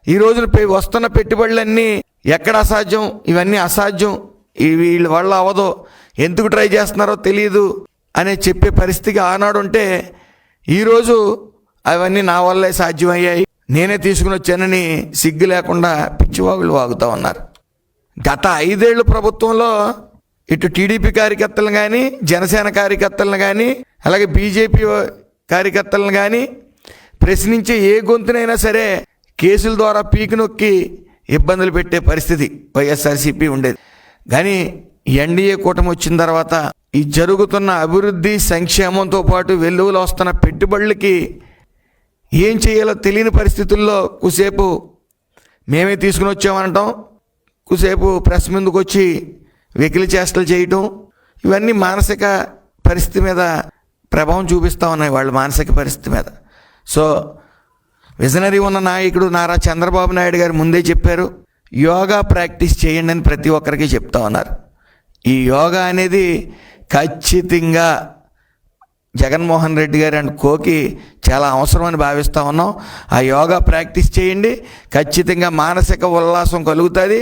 ఈ రోజున వస్తున్న పెట్టుబడులన్నీ ఎక్కడ అసాధ్యం, ఇవన్నీ అసాధ్యం, వీళ్ళ వల్ల అవ్వదు, ఎందుకు ట్రై చేస్తున్నారో తెలియదు అనే చెప్పే పరిస్థితికి ఆనాడు ఉంటే, ఈరోజు అవన్నీ నా వల్లే సాధ్యమయ్యాయి, నేనే తీసుకుని వచ్చానని సిగ్గు లేకుండా పిచ్చివాగులు వాగుతూ ఉన్నారు. గత 5 ఏళ్ళు ప్రభుత్వంలో ఇటు టీడీపీ కార్యకర్తలను కానీ, జనసేన కార్యకర్తలను కానీ, అలాగే బీజేపీ కార్యకర్తలను కానీ ప్రశ్నించే ఏ గొంతునైనా సరే కేసుల ద్వారా పీకి నొక్కి ఇబ్బందులు పెట్టే పరిస్థితి వైఎస్ఆర్సీపీ ఉండేది. కానీ ఎన్డీఏ కూటమి వచ్చిన తర్వాత ఈ జరుగుతున్న అభివృద్ధి సంక్షేమంతో పాటు వెలుగులో వస్తున్న పెట్టుబడులకి ఏం చేయాలో తెలియని పరిస్థితుల్లో కుసేపు మేమే తీసుకుని వచ్చామనటం, కుసేపు ప్రెస్ ముందుకు వచ్చి వెకిలి చేష్టలు చేయటం, ఇవన్నీ మానసిక పరిస్థితి మీద ప్రభావం చూపిస్తూ ఉన్నాయి, వాళ్ళ మానసిక పరిస్థితి మీద. సో విజనరీ ఉన్న నాయకుడు నారా చంద్రబాబు నాయుడు గారు ముందే చెప్పారు, యోగా ప్రాక్టీస్ చేయండి అని ప్రతి ఒక్కరికి చెప్తా ఉన్నారు. ఈ యోగా అనేది ఖచ్చితంగా జగన్మోహన్ రెడ్డి గారు అండ్ కోకి చాలా అవసరం అని భావిస్తూ ఉన్నాం. ఆ యోగా ప్రాక్టీస్ చేయండి, ఖచ్చితంగా మానసిక ఉల్లాసం కలుగుతుంది.